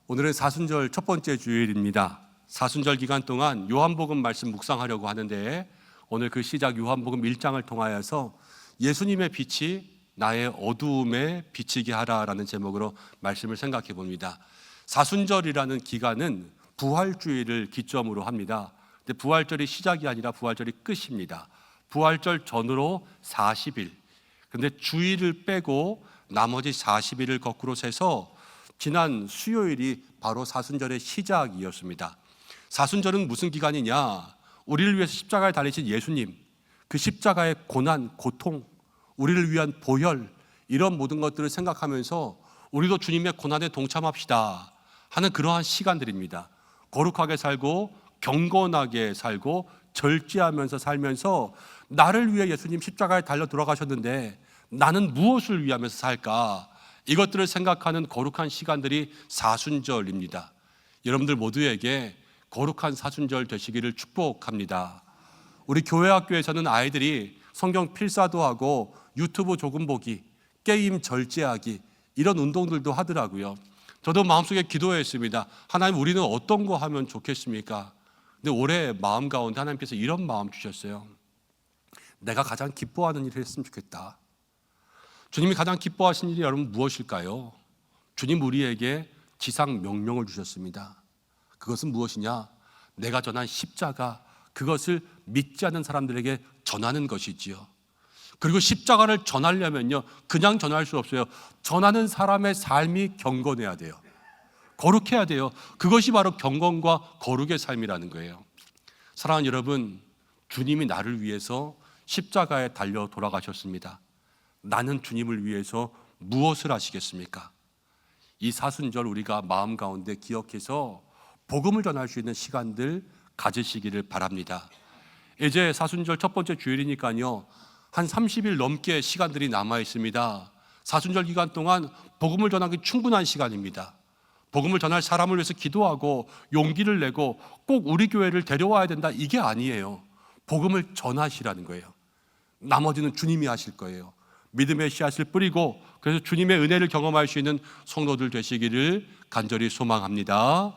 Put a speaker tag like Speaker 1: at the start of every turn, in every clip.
Speaker 1: 오늘은 사순절 첫 번째 주일입니다. 사순절 기간 동안 요한복음 말씀 묵상하려고 하는데 오늘 그 시작 요한복음 1장을 통하여서 예수님의 빛이 나의 어두움에 비치게 하라라는 제목으로 말씀을 생각해 봅니다. 사순절이라는 기간은 부활주일을 기점으로 합니다. 근데 부활절이 시작이 아니라 부활절이 끝입니다. 부활절 전으로 40일. 근데 주일을 빼고 나머지 40일을 거꾸로 세서 지난 수요일이 바로 사순절의 시작이었습니다. 사순절은 무슨 기간이냐? 우리를 위해서 십자가에 달리신 예수님, 그 십자가의 고난, 고통, 우리를 위한 보혈, 이런 모든 것들을 생각하면서 우리도 주님의 고난에 동참합시다 하는 그러한 시간들입니다. 거룩하게 살고 경건하게 살고 절제하면서 살면서 나를 위해 예수님 십자가에 달려 돌아가셨는데 나는 무엇을 위하면서 살까? 이것들을 생각하는 거룩한 시간들이 사순절입니다. 여러분들 모두에게 거룩한 사순절 되시기를 축복합니다. 우리 교회 학교에서는 아이들이 성경 필사도 하고 유튜브 조금 보기, 게임 절제하기 이런 운동들도 하더라고요. 저도 마음속에 기도했습니다. 하나님, 우리는 어떤 거 하면 좋겠습니까? 근데 올해 마음 가운데 하나님께서 이런 마음 주셨어요. 내가 가장 기뻐하는 일을 했으면 좋겠다. 주님이 가장 기뻐하신 일이 여러분 무엇일까요? 주님 우리에게 지상 명령을 주셨습니다. 그것은 무엇이냐? 내가 전한 십자가, 그것을 믿지 않는 사람들에게 전하는 것이지요. 그리고 십자가를 전하려면요, 그냥 전할 수 없어요. 전하는 사람의 삶이 경건해야 돼요. 거룩해야 돼요. 그것이 바로 경건과 거룩의 삶이라는 거예요. 사랑하는 여러분, 주님이 나를 위해서 십자가에 달려 돌아가셨습니다. 나는 주님을 위해서 무엇을 하시겠습니까? 이 사순절 우리가 마음 가운데 기억해서 복음을 전할 수 있는 시간들 가지시기를 바랍니다. 이제 사순절 첫 번째 주일이니까요, 한 30일 넘게 시간들이 남아 있습니다. 사순절 기간 동안 복음을 전하기 충분한 시간입니다. 복음을 전할 사람을 위해서 기도하고 용기를 내고 꼭 우리 교회를 데려와야 된다, 이게 아니에요. 복음을 전하시라는 거예요. 나머지는 주님이 하실 거예요. 믿음의 씨앗을 뿌리고 그래서 주님의 은혜를 경험할 수 있는 성도들 되시기를 간절히 소망합니다.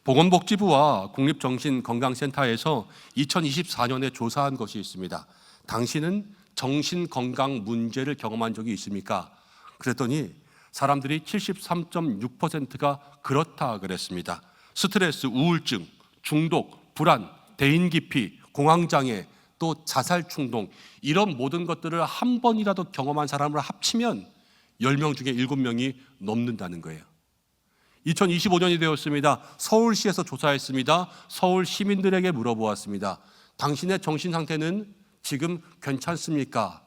Speaker 1: 보건복지부와 국립정신건강센터에서 2024년에 조사한 것이 있습니다. 당신은 정신건강 문제를 경험한 적이 있습니까? 그랬더니 사람들이 73.6%가 그렇다 그랬습니다. 스트레스, 우울증, 중독, 불안, 대인기피, 공황장애, 또 자살 충동, 이런 모든 것들을 한 번이라도 경험한 사람을 합치면 10명 중에 7명이 넘는다는 거예요. 2025년이 되었습니다. 서울시에서 조사했습니다. 서울 시민들에게 물어보았습니다. 당신의 정신 상태는 지금 괜찮습니까?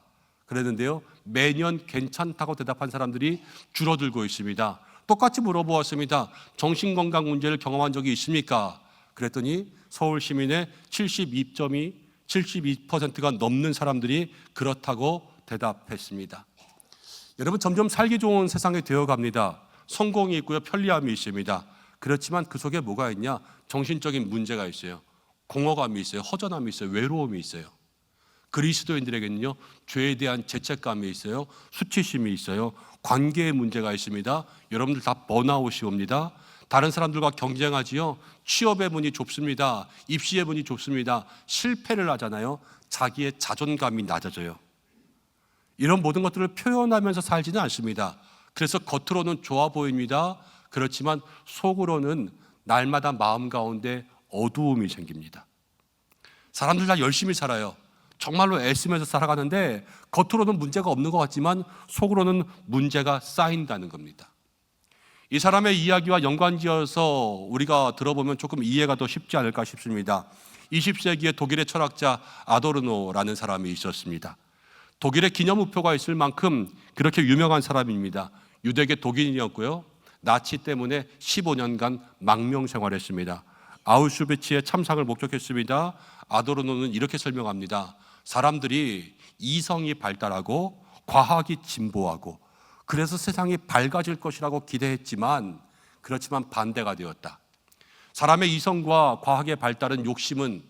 Speaker 1: 그랬는데요, 매년 괜찮다고 대답한 사람들이 줄어들고 있습니다. 똑같이 물어보았습니다. 정신건강 문제를 경험한 적이 있습니까? 그랬더니 서울 시민의 72%가 넘는 사람들이 그렇다고 대답했습니다. 여러분, 점점 살기 좋은 세상이 되어갑니다. 성공이 있고요, 편리함이 있습니다. 그렇지만 그 속에 뭐가 있냐? 정신적인 문제가 있어요. 공허감이 있어요. 허전함이 있어요. 외로움이 있어요. 그리스도인들에게는요, 죄에 대한 죄책감이 있어요. 수치심이 있어요. 관계의 문제가 있습니다. 여러분들 다 번아웃이 옵니다. 다른 사람들과 경쟁하지요. 취업의 문이 좁습니다. 입시의 문이 좁습니다. 실패를 하잖아요. 자기의 자존감이 낮아져요. 이런 모든 것들을 표현하면서 살지는 않습니다. 그래서 겉으로는 좋아 보입니다. 그렇지만 속으로는 날마다 마음 가운데 어두움이 생깁니다. 사람들 다 열심히 살아요. 정말로 애쓰면서 살아가는데 겉으로는 문제가 없는 것 같지만 속으로는 문제가 쌓인다는 겁니다. 이 사람의 이야기와 연관지어서 우리가 들어보면 조금 이해가 더 쉽지 않을까 싶습니다. 20세기의 독일의 철학자 아도르노라는 사람이 있었습니다. 독일의 기념우표가 있을 만큼 그렇게 유명한 사람입니다. 유대계 독일인이었고요, 나치 때문에 15년간 망명 생활했습니다. 아우슈비츠의 참상을 목격했습니다. 아도르노는 이렇게 설명합니다. 사람들이 이성이 발달하고 과학이 진보하고 그래서 세상이 밝아질 것이라고 기대했지만 그렇지만 반대가 되었다. 사람의 이성과 과학의 발달은 욕심은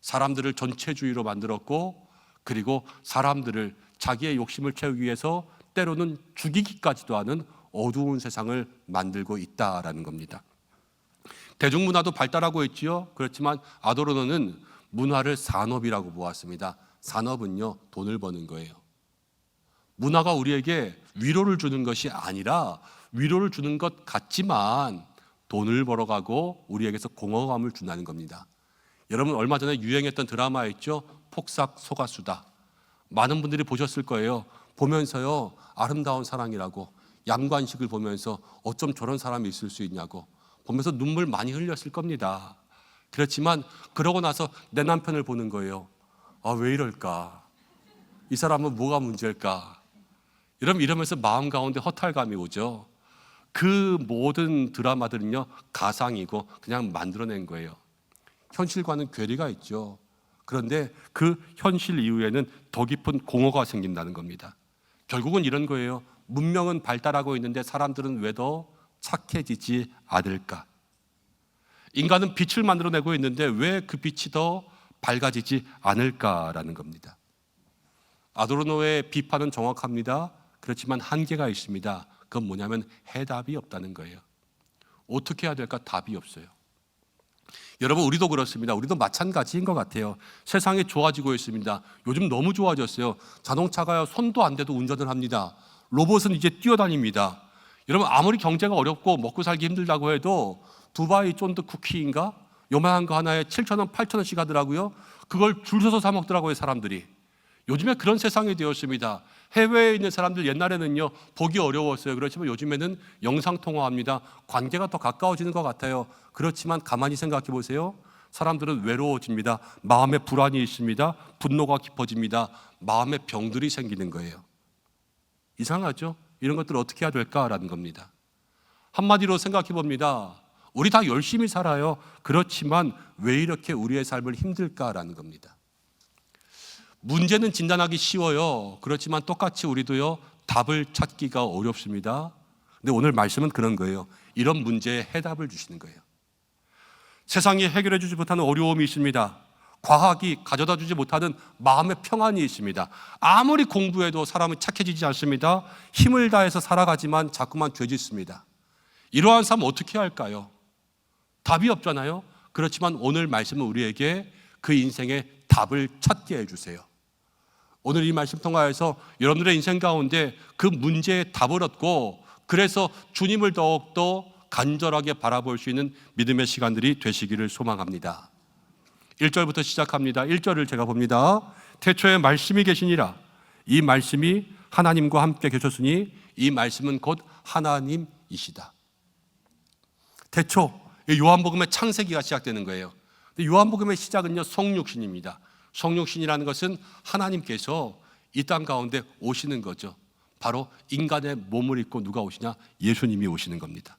Speaker 1: 사람들을 전체주의로 만들었고, 그리고 사람들을 자기의 욕심을 채우기 위해서 때로는 죽이기까지도 하는 어두운 세상을 만들고 있다라는 겁니다. 대중문화도 발달하고 있지요. 그렇지만 아도르노는 문화를 산업이라고 보았습니다. 산업은요, 돈을 버는 거예요. 문화가 우리에게 위로를 주는 것이 아니라 위로를 주는 것 같지만 돈을 벌어가고 우리에게서 공허감을 준다는 겁니다. 여러분, 얼마 전에 유행했던 드라마 있죠? 폭삭 속았수다. 많은 분들이 보셨을 거예요. 보면서요, 아름다운 사랑이라고 양관식을 보면서 어쩜 저런 사람이 있을 수 있냐고 보면서 눈물 많이 흘렸을 겁니다. 그렇지만 그러고 나서 내 남편을 보는 거예요. 아, 왜 이럴까? 이 사람은 뭐가 문제일까? 이러면서 마음 가운데 허탈감이 오죠. 그 모든 드라마들은요, 가상이고 그냥 만들어낸 거예요. 현실과는 괴리가 있죠. 그런데 그 현실 이후에는 더 깊은 공허가 생긴다는 겁니다. 결국은 이런 거예요. 문명은 발달하고 있는데 사람들은 왜 더 착해지지 않을까? 인간은 빛을 만들어내고 있는데 왜 그 빛이 더 밝아지지 않을까라는 겁니다. 아도르노의 비판은 정확합니다. 그렇지만 한계가 있습니다. 그건 뭐냐면 해답이 없다는 거예요. 어떻게 해야 될까? 답이 없어요. 여러분, 우리도 그렇습니다. 우리도 마찬가지인 것 같아요. 세상이 좋아지고 있습니다. 요즘 너무 좋아졌어요. 자동차가요, 손도 안 대도 운전을 합니다. 로봇은 이제 뛰어다닙니다. 여러분, 아무리 경제가 어렵고 먹고 살기 힘들다고 해도 두바이 쫀드 쿠키인가? 요만한 거 하나에 7,000원, 8,000원씩 하더라고요. 그걸 줄 서서 사 먹더라고요, 사람들이. 요즘에 그런 세상이 되었습니다. 해외에 있는 사람들 옛날에는요, 보기 어려웠어요. 그렇지만 요즘에는 영상통화합니다. 관계가 더 가까워지는 것 같아요. 그렇지만 가만히 생각해 보세요. 사람들은 외로워집니다. 마음에 불안이 있습니다. 분노가 깊어집니다. 마음에 병들이 생기는 거예요. 이상하죠? 이런 것들을 어떻게 해야 될까라는 겁니다. 한마디로 생각해 봅니다. 우리 다 열심히 살아요. 그렇지만 왜 이렇게 우리의 삶을 힘들까라는 겁니다. 문제는 진단하기 쉬워요. 그렇지만 똑같이 우리도요, 답을 찾기가 어렵습니다. 근데 오늘 말씀은 그런 거예요. 이런 문제에 해답을 주시는 거예요. 세상이 해결해 주지 못하는 어려움이 있습니다. 과학이 가져다 주지 못하는 마음의 평안이 있습니다. 아무리 공부해도 사람은 착해지지 않습니다. 힘을 다해서 살아가지만 자꾸만 죄짓습니다. 이러한 삶 어떻게 할까요? 답이 없잖아요. 그렇지만 오늘 말씀은 우리에게 그 인생의 답을 찾게 해주세요. 오늘 이 말씀 통하여서 여러분들의 인생 가운데 그 문제의 답을 얻고 그래서 주님을 더욱더 간절하게 바라볼 수 있는 믿음의 시간들이 되시기를 소망합니다. 1절부터 시작합니다. 1절을 제가 봅니다. 태초에 말씀이 계시니라. 이 말씀이 하나님과 함께 계셨으니 이 말씀은 곧 하나님이시다. 태초, 요한복음의 창세기가 시작되는 거예요. 요한복음의 시작은요, 성육신입니다. 성육신이라는 것은 하나님께서 이 땅 가운데 오시는 거죠. 바로 인간의 몸을 입고 누가 오시냐? 예수님이 오시는 겁니다.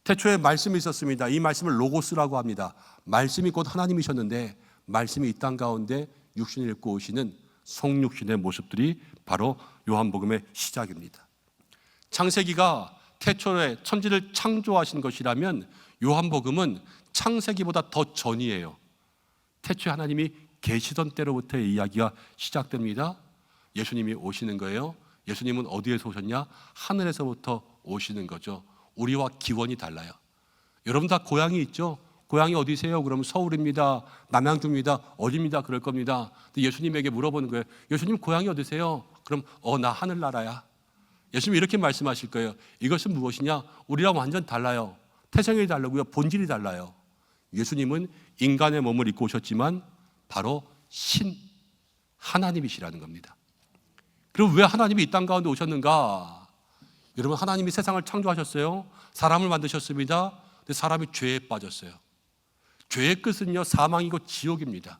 Speaker 1: 태초에 말씀이 있었습니다. 이 말씀을 로고스라고 합니다. 말씀이 곧 하나님이셨는데 말씀이 이 땅 가운데 육신을 입고 오시는 성육신의 모습들이 바로 요한복음의 시작입니다. 창세기가 태초에 천지를 창조하신 것이라면 요한복음은 창세기보다 더 전이에요. 태초에 하나님이 계시던 때로부터의 이야기가 시작됩니다. 예수님이 오시는 거예요. 예수님은 어디에서 오셨냐? 하늘에서부터 오시는 거죠. 우리와 기원이 달라요. 여러분 다 고향이 있죠? 고향이 어디세요? 그러면 서울입니다. 남양주입니다. 어디입니다. 그럴 겁니다. 근데 예수님에게 물어보는 거예요. 예수님 고향이 어디세요? 그럼 나 하늘나라야. 예수님이 이렇게 말씀하실 거예요. 이것은 무엇이냐? 우리랑 완전 달라요. 태생이 다르고요. 본질이 달라요. 예수님은 인간의 몸을 입고 오셨지만 바로 신 하나님이시라는 겁니다. 그럼 왜 하나님이 이 땅 가운데 오셨는가? 여러분, 하나님이 세상을 창조하셨어요. 사람을 만드셨습니다. 근데 사람이 죄에 빠졌어요. 죄의 끝은요, 사망이고 지옥입니다.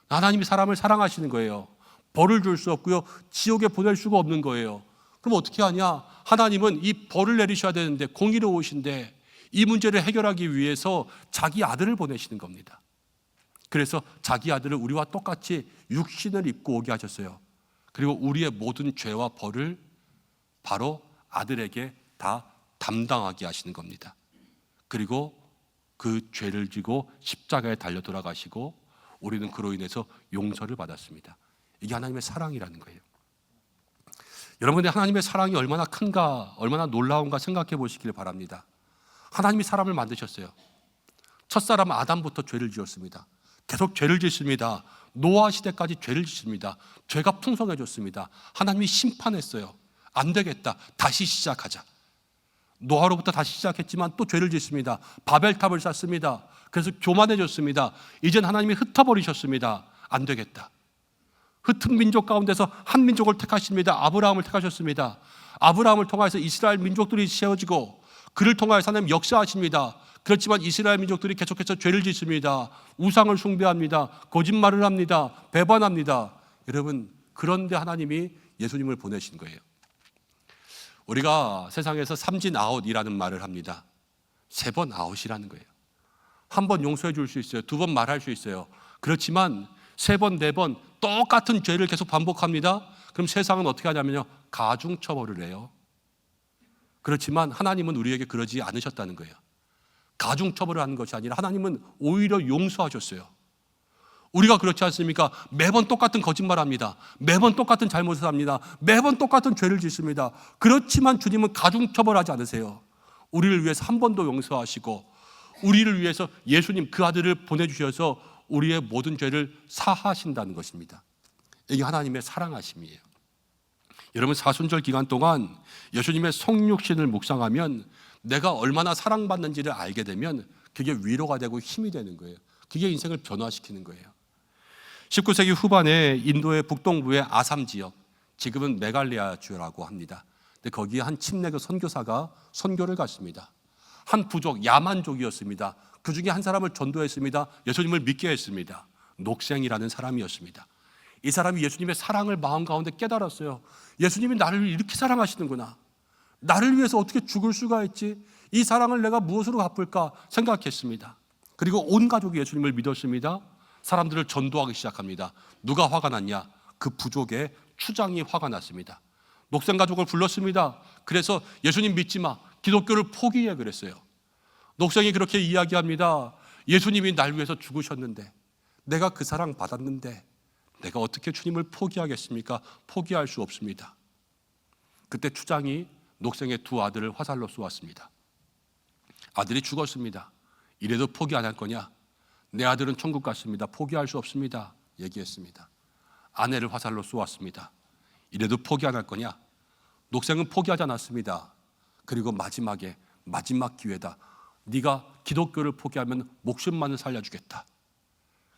Speaker 1: 하나님이 사람을 사랑하시는 거예요. 벌을 줄 수 없고요, 지옥에 보낼 수가 없는 거예요. 그럼 어떻게 하냐? 하나님은 이 벌을 내리셔야 되는데 공의로우신데 이 문제를 해결하기 위해서 자기 아들을 보내시는 겁니다. 그래서 자기 아들을 우리와 똑같이 육신을 입고 오게 하셨어요. 그리고 우리의 모든 죄와 벌을 바로 아들에게 다 담당하게 하시는 겁니다. 그리고 그 죄를 지고 십자가에 달려 돌아가시고 우리는 그로 인해서 용서를 받았습니다. 이게 하나님의 사랑이라는 거예요. 여러분들이 하나님의 사랑이 얼마나 큰가, 얼마나 놀라운가 생각해 보시길 바랍니다. 하나님이 사람을 만드셨어요. 첫사람 아담부터 죄를 지었습니다. 계속 죄를 짓습니다. 노아 시대까지 죄를 짓습니다. 죄가 풍성해졌습니다. 하나님이 심판했어요. 안 되겠다, 다시 시작하자. 노아로부터 다시 시작했지만 또 죄를 짓습니다. 바벨탑을 쌓습니다. 그래서 교만해졌습니다. 이젠 하나님이 흩어버리셨습니다. 안 되겠다. 흩은 민족 가운데서 한 민족을 택하십니다. 아브라함을 택하셨습니다. 아브라함을 통해서 이스라엘 민족들이 세워지고 그를 통하여서 하나님 역사하십니다. 그렇지만 이스라엘 민족들이 계속해서 죄를 짓습니다. 우상을 숭배합니다. 거짓말을 합니다. 배반합니다. 여러분, 그런데 하나님이 예수님을 보내신 거예요. 우리가 세상에서 삼진 아웃이라는 말을 합니다. 3번 아웃이라는 거예요. 한 번 용서해 줄 수 있어요. 2번 말할 수 있어요. 그렇지만 3번, 4번 똑같은 죄를 계속 반복합니다. 그럼 세상은 어떻게 하냐면요, 가중처벌을 해요. 그렇지만 하나님은 우리에게 그러지 않으셨다는 거예요. 가중처벌을 하는 것이 아니라 하나님은 오히려 용서하셨어요. 우리가 그렇지 않습니까? 매번 똑같은 거짓말을 합니다. 매번 똑같은 잘못을 합니다. 매번 똑같은 죄를 짓습니다. 그렇지만 주님은 가중처벌하지 않으세요. 우리를 위해서 한 번 더 용서하시고 우리를 위해서 예수님 그 아들을 보내주셔서 우리의 모든 죄를 사하신다는 것입니다. 이게 하나님의 사랑하심이에요. 여러분, 사순절 기간 동안 예수님의 성육신을 묵상하면 내가 얼마나 사랑받는지를 알게 되면 그게 위로가 되고 힘이 되는 거예요. 그게 인생을 변화시키는 거예요. 19세기 후반에 인도의 북동부의 아삼 지역, 지금은 메갈리아 주라고 합니다. 근데 거기에 한 침례교 선교사가 선교를 갔습니다. 한 부족, 야만족이었습니다. 그 중에 한 사람을 전도했습니다. 예수님을 믿게 했습니다. 녹생이라는 사람이었습니다. 이 사람이 예수님의 사랑을 마음 가운데 깨달았어요. 예수님이 나를 이렇게 사랑하시는구나. 나를 위해서 어떻게 죽을 수가 있지? 이 사랑을 내가 무엇으로 갚을까 생각했습니다. 그리고 온 가족이 예수님을 믿었습니다. 사람들을 전도하기 시작합니다. 누가 화가 났냐? 그 부족의 추장이 화가 났습니다. 녹생 가족을 불렀습니다. 그래서 예수님 믿지 마, 기독교를 포기해 그랬어요. 녹생이 그렇게 이야기합니다. 예수님이 날 위해서 죽으셨는데, 내가 그 사랑 받았는데 내가 어떻게 주님을 포기하겠습니까? 포기할 수 없습니다. 그때 추장이 녹생의 2 아들을 화살로 쏘았습니다. 아들이 죽었습니다. 이래도 포기 안 할 거냐? 내 아들은 천국 갔습니다. 포기할 수 없습니다. 얘기했습니다. 아내를 화살로 쏘았습니다. 이래도 포기 안 할 거냐? 녹생은 포기하지 않았습니다. 그리고 마지막에 마지막 기회다. 네가 기독교를 포기하면 목숨만을 살려주겠다.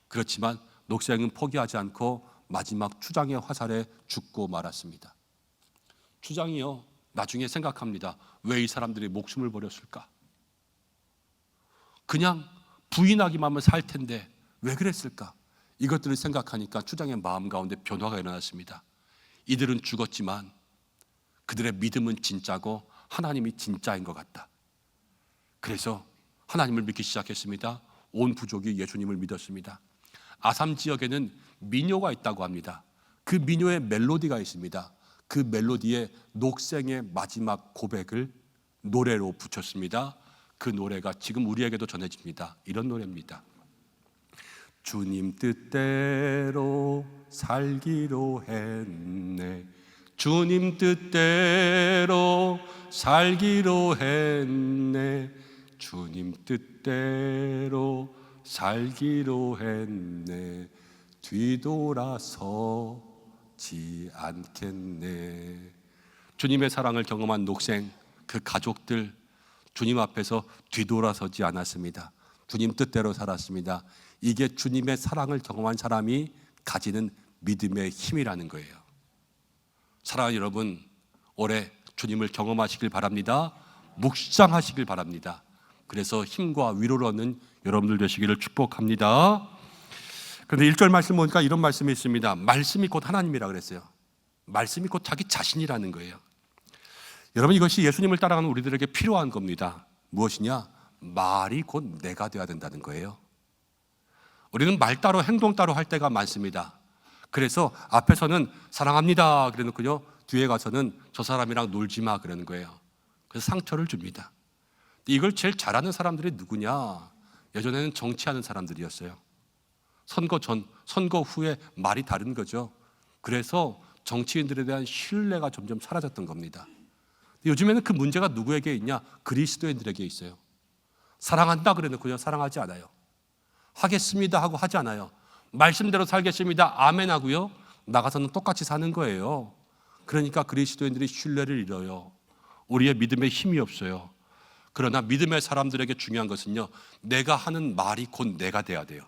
Speaker 1: 그렇지만 녹생은 포기하지 않고 마지막 추장의 화살에 죽고 말았습니다. 추장이요, 나중에 생각합니다. 왜 이 사람들이 목숨을 버렸을까? 그냥 부인하기만 하면 살 텐데 왜 그랬을까? 이것들을 생각하니까 추장의 마음 가운데 변화가 일어났습니다. 이들은 죽었지만 그들의 믿음은 진짜고 하나님이 진짜인 것 같다. 그래서 하나님을 믿기 시작했습니다. 온 부족이 예수님을 믿었습니다. 아삼 지역에는 민요가 있다고 합니다. 그 민요의 멜로디가 있습니다. 그 멜로디에 녹생의 마지막 고백을 노래로 붙였습니다. 그 노래가 지금 우리에게도 전해집니다. 이런 노래입니다. 주님 뜻대로 살기로 했네. 주님 뜻대로 살기로 했네. 주님 뜻대로 살기로 했네. 뒤돌아서지 않겠네. 주님의 사랑을 경험한 녹생, 그 가족들, 주님 앞에서 뒤돌아서지 않았습니다. 주님 뜻대로 살았습니다. 이게 주님의 사랑을 경험한 사람이 가지는 믿음의 힘이라는 거예요. 사랑하는 여러분, 올해 주님을 경험하시길 바랍니다. 묵상하시길 바랍니다. 그래서 힘과 위로를 얻는 여러분들 되시기를 축복합니다. 그런데 1절 말씀 보니까 이런 말씀이 있습니다. 말씀이 곧 하나님이라 그랬어요. 말씀이 곧 자기 자신이라는 거예요. 여러분, 이것이 예수님을 따라가는 우리들에게 필요한 겁니다. 무엇이냐? 말이 곧 내가 되어야 된다는 거예요. 우리는 말 따로 행동 따로 할 때가 많습니다. 그래서 앞에서는 사랑합니다 그래놓고요, 뒤에 가서는 저 사람이랑 놀지 마 그러는 거예요. 그래서 상처를 줍니다. 이걸 제일 잘하는 사람들이 누구냐? 예전에는 정치하는 사람들이었어요. 선거 전, 선거 후에 말이 다른 거죠. 그래서 정치인들에 대한 신뢰가 점점 사라졌던 겁니다. 요즘에는 그 문제가 누구에게 있냐? 그리스도인들에게 있어요. 사랑한다 그래놓고 그냥 사랑하지 않아요. 하겠습니다 하고 하지 않아요. 말씀대로 살겠습니다 아멘 하고요, 나가서는 똑같이 사는 거예요. 그러니까 그리스도인들이 신뢰를 잃어요. 우리의 믿음에 힘이 없어요. 그러나 믿음의 사람들에게 중요한 것은요, 내가 하는 말이 곧 내가 돼야 돼요.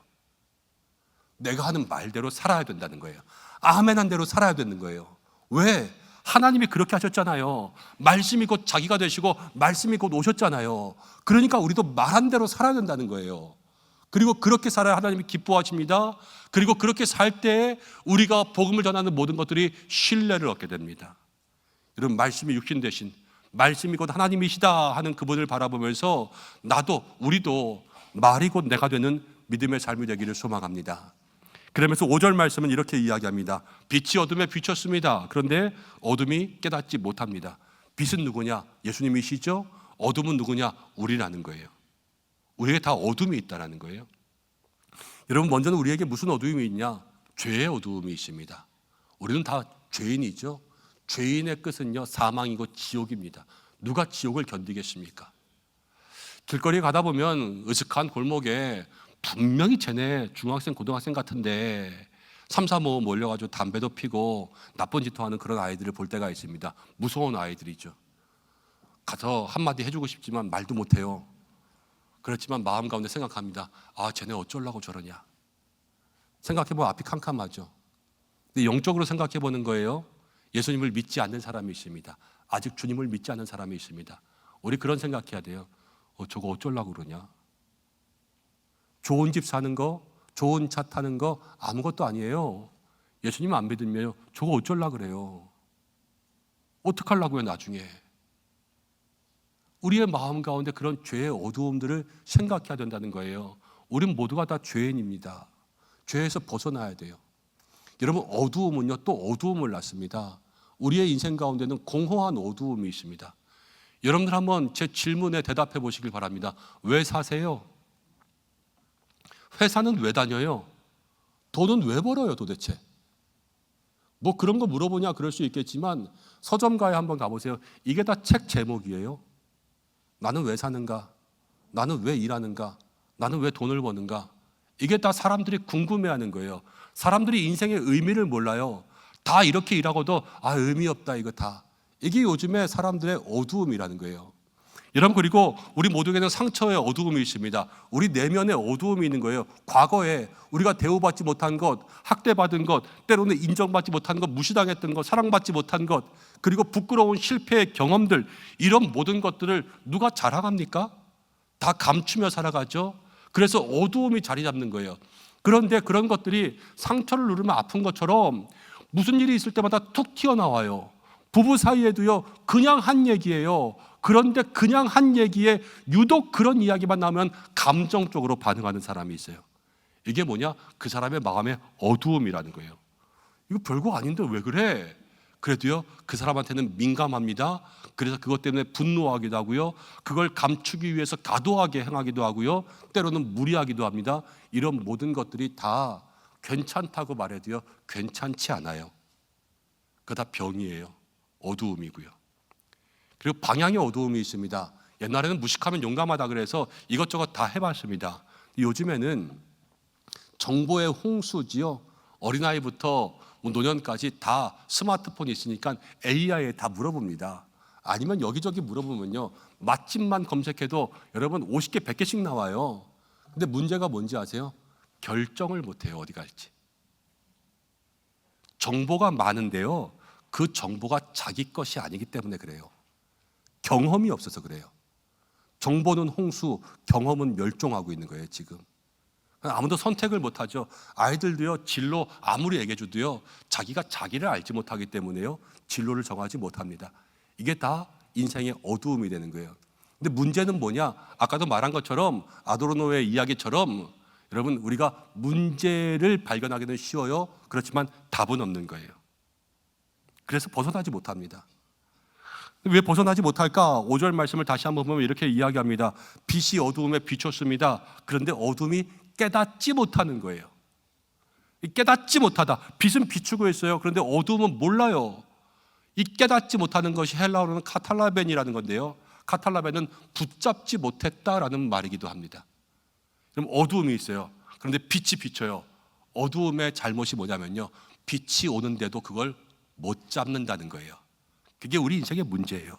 Speaker 1: 내가 하는 말대로 살아야 된다는 거예요. 아멘한 대로 살아야 되는 거예요. 왜? 하나님이 그렇게 하셨잖아요. 말씀이 곧 자기가 되시고 말씀이 곧 오셨잖아요. 그러니까 우리도 말한 대로 살아야 된다는 거예요. 그리고 그렇게 살아야 하나님이 기뻐하십니다. 그리고 그렇게 살 때 우리가 복음을 전하는 모든 것들이 신뢰를 얻게 됩니다. 여러분, 말씀이 육신 되신, 말씀이 곧 하나님이시다 하는 그분을 바라보면서 나도, 우리도 말이 곧 내가 되는 믿음의 삶이 되기를 소망합니다. 그러면서 5절 말씀은 이렇게 이야기합니다. 빛이 어둠에 비쳤습니다. 그런데 어둠이 깨닫지 못합니다. 빛은 누구냐? 예수님이시죠? 어둠은 누구냐? 우리라는 거예요. 우리에게 다 어둠이 있다는 거예요. 여러분, 먼저는 우리에게 무슨 어둠이 있냐? 죄의 어둠이 있습니다. 우리는 다 죄인이죠. 죄인의 끝은요, 사망이고 지옥입니다. 누가 지옥을 견디겠습니까? 길거리에 가다 보면 으슥한 골목에 분명히 쟤네 중학생, 고등학생 같은데 3, 4, 5 몰려가지고 담배도 피고 나쁜 짓도 하는 그런 아이들을 볼 때가 있습니다. 무서운 아이들이죠. 가서 한마디 해주고 싶지만 말도 못해요. 그렇지만 마음 가운데 생각합니다. 아, 쟤네 어쩌려고 저러냐. 생각해보면 앞이 캄캄하죠. 근데 영적으로 생각해보는 거예요. 예수님을 믿지 않는 사람이 있습니다. 아직 주님을 믿지 않는 사람이 있습니다. 우리 그런 생각해야 돼요. 저거 어쩌려고 그러냐. 좋은 집 사는 거, 좋은 차 타는 거 아무것도 아니에요. 예수님 안 믿으면 저거 어쩌려고 그래요. 어떡하려고요 나중에. 우리의 마음 가운데 그런 죄의 어두움들을 생각해야 된다는 거예요. 우린 모두가 다 죄인입니다. 죄에서 벗어나야 돼요. 여러분, 어두움은요 또 어두움을 낳습니다. 우리의 인생 가운데는 공허한 어두움이 있습니다. 여러분들 한번 제 질문에 대답해 보시길 바랍니다. 왜 사세요? 회사는 왜 다녀요? 돈은 왜 벌어요 도대체? 뭐 그런 거 물어보냐 그럴 수 있겠지만 서점가에 한번 가보세요. 이게 다 책 제목이에요. 나는 왜 사는가? 나는 왜 일하는가? 나는 왜 돈을 버는가? 이게 다 사람들이 궁금해하는 거예요. 사람들이 인생의 의미를 몰라요. 다 이렇게 일하고도 의미 없다 이거 다. 이게 요즘에 사람들의 어두움이라는 거예요. 여러분, 그리고 우리 모두에게는 상처의 어두움이 있습니다. 우리 내면에 어두움이 있는 거예요. 과거에 우리가 대우받지 못한 것, 학대받은 것, 때로는 인정받지 못한 것, 무시당했던 것, 사랑받지 못한 것, 그리고 부끄러운 실패의 경험들, 이런 모든 것들을 누가 자랑합니까? 다 감추며 살아가죠. 그래서 어두움이 자리 잡는 거예요. 그런데 그런 것들이 상처를 누르면 아픈 것처럼 무슨 일이 있을 때마다 툭 튀어나와요. 부부 사이에도요, 그냥 한 얘기예요. 그런데 그냥 한 얘기에 유독 그런 이야기만 나오면 감정적으로 반응하는 사람이 있어요. 이게 뭐냐? 그 사람의 마음의 어두움이라는 거예요. 이거 별거 아닌데 왜 그래? 그래도요, 그 사람한테는 민감합니다. 그래서 그것 때문에 분노하기도 하고요, 그걸 감추기 위해서 과도하게 행하기도 하고요, 때로는 무리하기도 합니다. 이런 모든 것들이 다 괜찮다고 말해도요, 괜찮지 않아요. 그거 다 병이에요. 어두움이고요. 그리고 방향의 어두움이 있습니다. 옛날에는 무식하면 용감하다 그래서 이것저것 다 해봤습니다. 요즘에는 정보의 홍수지요. 어린아이부터 노년까지 다 스마트폰이 있으니까 AI에 다 물어봅니다. 아니면 여기저기 물어보면요, 맛집만 검색해도 여러분 50개, 100개씩 나와요. 근데 문제가 뭔지 아세요? 결정을 못해요. 어디 갈지. 정보가 많은데요, 그 정보가 자기 것이 아니기 때문에 그래요. 경험이 없어서 그래요. 정보는 홍수, 경험은 멸종하고 있는 거예요 지금. 아무도 선택을 못하죠. 아이들도요, 진로 아무리 얘기해 줘도요, 자기가 자기를 알지 못하기 때문에요, 진로를 정하지 못합니다. 이게 다 인생의 어두움이 되는 거예요. 근데 문제는 뭐냐? 아까도 말한 것처럼, 아도르노의 이야기처럼, 여러분, 우리가 문제를 발견하기는 쉬워요. 그렇지만 답은 없는 거예요. 그래서 벗어나지 못합니다. 왜 벗어나지 못할까? 5절 말씀을 다시 한번 보면 이렇게 이야기합니다. 빛이 어두움에 비쳤습니다. 그런데 어둠이 깨닫지 못하는 거예요. 깨닫지 못하다. 빛은 비추고 있어요. 그런데 어두움은 몰라요. 이 깨닫지 못하는 것이 헬라어로는 카탈라벤이라는 건데요, 카탈라벤은 붙잡지 못했다라는 말이기도 합니다. 그럼 어두움이 있어요. 그런데 빛이 비쳐요. 어두움의 잘못이 뭐냐면요, 빛이 오는데도 그걸 못 잡는다는 거예요. 그게 우리 인생의 문제예요.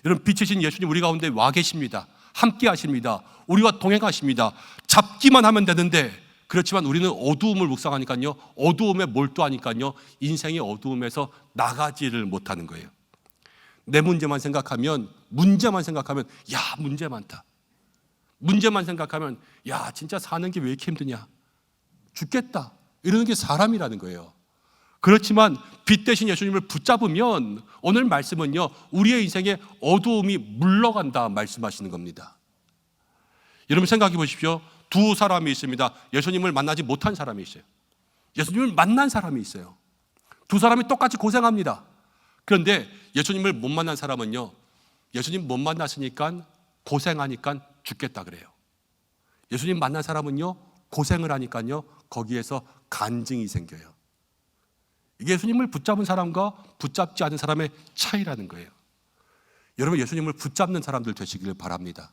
Speaker 1: 여러분, 빛이신 예수님 우리 가운데 와 계십니다. 함께 하십니다. 우리와 동행하십니다. 잡기만 하면 되는데, 그렇지만 우리는 어두움을 묵상하니까요, 어두움에 몰두하니까요, 인생의 어두움에서 나가지를 못하는 거예요. 내 문제만 생각하면, 야, 문제 많다. 문제만 생각하면, 야, 진짜 사는 게 왜 이렇게 힘드냐, 죽겠다, 이러는 게 사람이라는 거예요. 그렇지만 빛 대신 예수님을 붙잡으면 오늘 말씀은요, 우리의 인생에 어두움이 물러간다 말씀하시는 겁니다. 여러분 생각해 보십시오. 두 사람이 있습니다. 예수님을 만나지 못한 사람이 있어요. 예수님을 만난 사람이 있어요. 두 사람이 똑같이 고생합니다. 그런데 예수님을 못 만난 사람은요, 예수님 못 만났으니까 고생하니까 죽겠다 그래요. 예수님 만난 사람은요, 고생을 하니까요, 거기에서 간증이 생겨요. 이게 예수님을 붙잡은 사람과 붙잡지 않은 사람의 차이라는 거예요. 여러분, 예수님을 붙잡는 사람들 되시기를 바랍니다.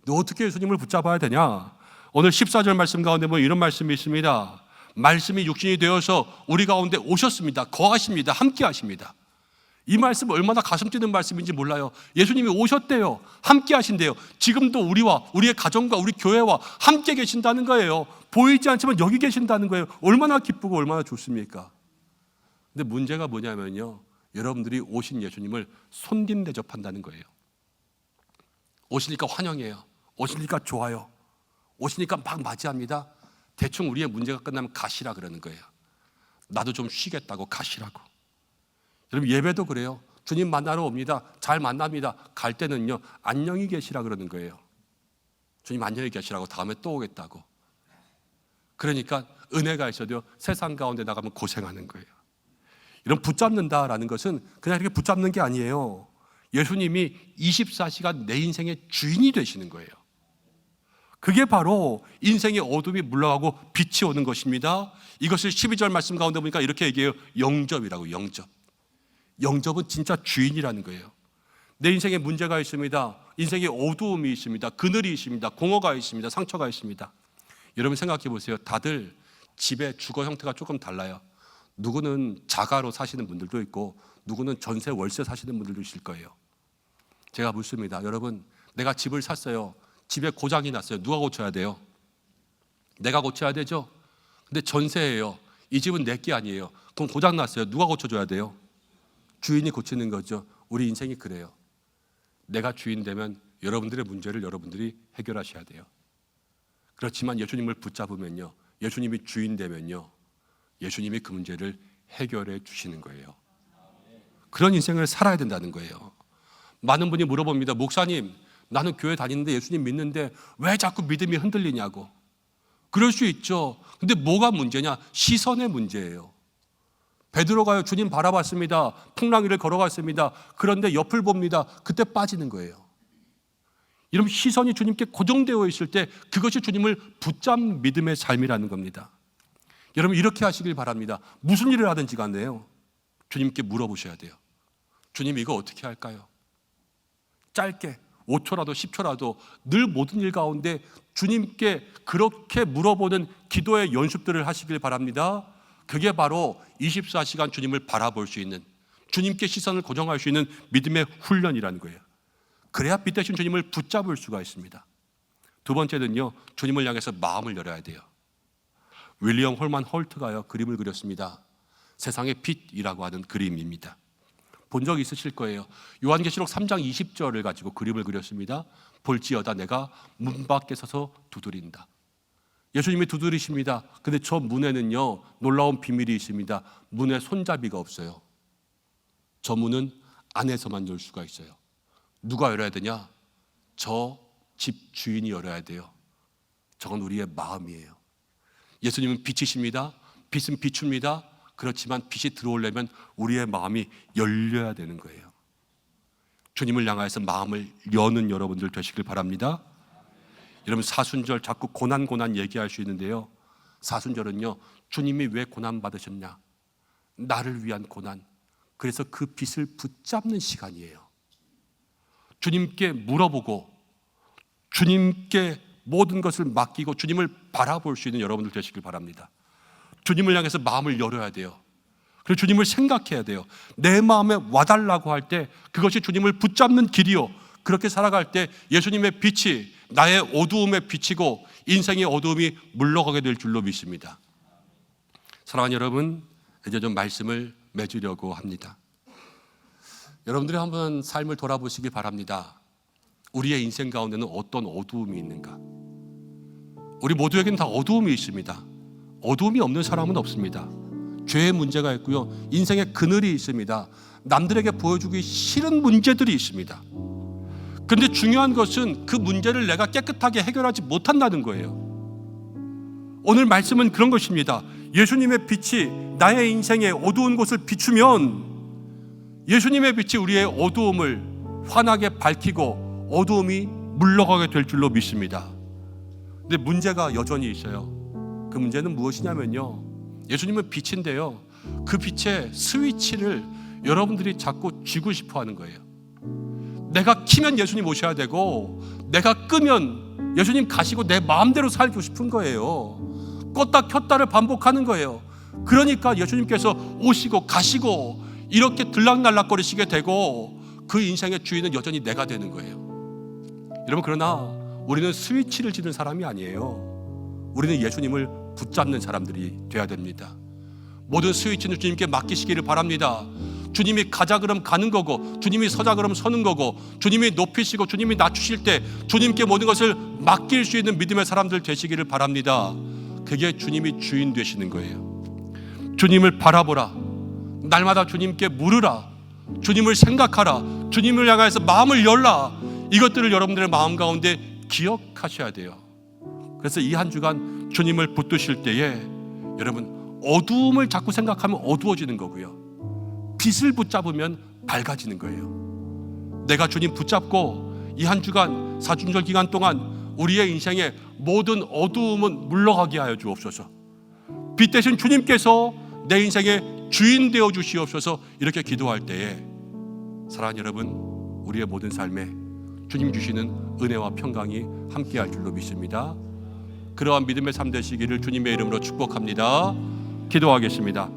Speaker 1: 너 어떻게 예수님을 붙잡아야 되냐? 오늘 14절 말씀 가운데 보면 이런 말씀이 있습니다. 말씀이 육신이 되어서 우리 가운데 오셨습니다. 거하십니다. 함께 하십니다. 이 말씀 얼마나 가슴 뛰는 말씀인지 몰라요. 예수님이 오셨대요. 함께 하신대요. 지금도 우리와 우리의 가정과 우리 교회와 함께 계신다는 거예요. 보이지 않지만 여기 계신다는 거예요. 얼마나 기쁘고 얼마나 좋습니까? 근데 문제가 뭐냐면요, 여러분들이 오신 예수님을 손님 대접한다는 거예요. 오시니까 환영해요. 오시니까 좋아요. 오시니까 막 맞이합니다. 대충 우리의 문제가 끝나면 가시라 그러는 거예요. 나도 좀 쉬겠다고 가시라고. 여러분, 예배도 그래요. 주님 만나러 옵니다. 잘 만납니다. 갈 때는요, 안녕히 계시라 그러는 거예요. 주님 안녕히 계시라고, 다음에 또 오겠다고. 그러니까 은혜가 있어도 세상 가운데 나가면 고생하는 거예요. 이런 붙잡는다라는 것은 그냥 이렇게 붙잡는 게 아니에요. 예수님이 24시간 내 인생의 주인이 되시는 거예요. 그게 바로 인생의 어둠이 물러가고 빛이 오는 것입니다. 이것을 12절 말씀 가운데 보니까 이렇게 얘기해요. 영접이라고. 영접은 진짜 주인이라는 거예요. 내 인생에 문제가 있습니다. 인생에 어두움이 있습니다. 그늘이 있습니다. 공허가 있습니다. 상처가 있습니다. 여러분 생각해 보세요. 다들 집의 주거 형태가 조금 달라요. 누구는 자가로 사시는 분들도 있고, 누구는 전세 월세 사시는 분들도 있을 거예요. 제가 묻습니다. 여러분, 내가 집을 샀어요. 집에 고장이 났어요. 누가 고쳐야 돼요? 내가 고쳐야 되죠. 근데 전세예요. 이 집은 내 게 아니에요. 그럼 고장 났어요. 누가 고쳐줘야 돼요? 주인이 고치는 거죠. 우리 인생이 그래요. 내가 주인 되면 여러분들의 문제를 여러분들이 해결하셔야 돼요. 그렇지만 예수님을 붙잡으면요, 예수님이 주인 되면요, 예수님이 그 문제를 해결해 주시는 거예요. 그런 인생을 살아야 된다는 거예요. 많은 분이 물어봅니다. 목사님, 나는 교회 다니는데 예수님 믿는데 왜 자꾸 믿음이 흔들리냐고. 그럴 수 있죠. 근데 뭐가 문제냐? 시선의 문제예요. 베드로가요, 주님 바라봤습니다. 풍랑 위를 걸어갔습니다. 그런데 옆을 봅니다. 그때 빠지는 거예요. 이런 시선이 주님께 고정되어 있을 때 그것이 주님을 붙잡는 믿음의 삶이라는 겁니다. 여러분, 이렇게 하시길 바랍니다. 무슨 일을 하든지 간에요, 주님께 물어보셔야 돼요. 주님, 이거 어떻게 할까요? 짧게 5초라도 10초라도 늘 모든 일 가운데 주님께 그렇게 물어보는 기도의 연습들을 하시길 바랍니다. 그게 바로 24시간 주님을 바라볼 수 있는, 주님께 시선을 고정할 수 있는 믿음의 훈련이라는 거예요. 그래야 빛 대신 주님을 붙잡을 수가 있습니다. 두 번째는요, 주님을 향해서 마음을 열어야 돼요. 윌리엄 홀만 홀트가요, 그림을 그렸습니다. 세상의 빛이라고 하는 그림입니다. 본 적 있으실 거예요. 요한계시록 3장 20절을 가지고 그림을 그렸습니다. 볼지어다 내가 문 밖에 서서 두드린다. 예수님이 두드리십니다. 근데 저 문에는요, 놀라운 비밀이 있습니다. 문에 손잡이가 없어요. 저 문은 안에서만 열 수가 있어요. 누가 열어야 되냐? 저 집 주인이 열어야 돼요. 저건 우리의 마음이에요. 예수님은 빛이십니다. 빛은 비춥니다. 그렇지만 빛이 들어오려면 우리의 마음이 열려야 되는 거예요. 주님을 향해서 마음을 여는 여러분들 되시길 바랍니다. 여러분, 사순절 자꾸 고난 얘기할 수 있는데요, 사순절은요, 주님이 왜 고난 받으셨냐? 나를 위한 고난. 그래서 그 빛을 붙잡는 시간이에요. 주님께 물어보고 주님께 모든 것을 맡기고 주님을 바라볼 수 있는 여러분들 되시길 바랍니다. 주님을 향해서 마음을 열어야 돼요. 그리고 주님을 생각해야 돼요. 내 마음에 와달라고 할 때 그것이 주님을 붙잡는 길이요, 그렇게 살아갈 때 예수님의 빛이 나의 어두움에 비치고 인생의 어두움이 물러가게 될 줄로 믿습니다. 사랑하는 여러분, 이제 좀 말씀을 맺으려고 합니다. 여러분들이 한번 삶을 돌아보시기 바랍니다. 우리의 인생 가운데는 어떤 어두움이 있는가? 우리 모두에게는 다 어두움이 있습니다. 어두움이 없는 사람은 없습니다. 죄의 문제가 있고요, 인생의 그늘이 있습니다. 남들에게 보여주기 싫은 문제들이 있습니다. 그런데 중요한 것은 그 문제를 내가 깨끗하게 해결하지 못한다는 거예요. 오늘 말씀은 그런 것입니다. 예수님의 빛이 나의 인생의 어두운 곳을 비추면 예수님의 빛이 우리의 어두움을 환하게 밝히고 어두움이 물러가게 될 줄로 믿습니다. 근데 문제가 여전히 있어요. 그 문제는 무엇이냐면요, 예수님은 빛인데요, 그 빛의 스위치를 여러분들이 자꾸 쥐고 싶어 하는 거예요. 내가 키면 예수님 오셔야 되고 내가 끄면 예수님 가시고 내 마음대로 살고 싶은 거예요. 껐다 켰다를 반복하는 거예요. 그러니까 예수님께서 오시고 가시고 이렇게 들락날락거리시게 되고 그 인생의 주인은 여전히 내가 되는 거예요. 여러분, 그러나 우리는 스위치를 지는 사람이 아니에요. 우리는 예수님을 붙잡는 사람들이 되어야 됩니다. 모든 스위치는 주님께 맡기시기를 바랍니다. 주님이 가자 그러면 가는 거고, 주님이 서자 그러면 서는 거고, 주님이 높이시고 주님이 낮추실 때 주님께 모든 것을 맡길 수 있는 믿음의 사람들 되시기를 바랍니다. 그게 주님이 주인 되시는 거예요. 주님을 바라보라, 날마다 주님께 물으라, 주님을 생각하라, 주님을 향해서 마음을 열라. 이것들을 여러분들의 마음 가운데 기억하셔야 돼요. 그래서 이 한 주간 주님을 붙드실 때에 여러분, 어두움을 자꾸 생각하면 어두워지는 거고요, 빛을 붙잡으면 밝아지는 거예요. 내가 주님 붙잡고 이 한 주간 사순절 기간 동안 우리의 인생의 모든 어두움은 물러가게 하여 주옵소서. 빛 대신 주님께서 내 인생의 주인 되어 주시옵소서. 이렇게 기도할 때에 사랑하는 여러분, 우리의 모든 삶에 주님 주시는 은혜와 평강이 함께할 줄로 믿습니다. 그러한 믿음의 삶 되시기를 주님의 이름으로 축복합니다. 기도하겠습니다.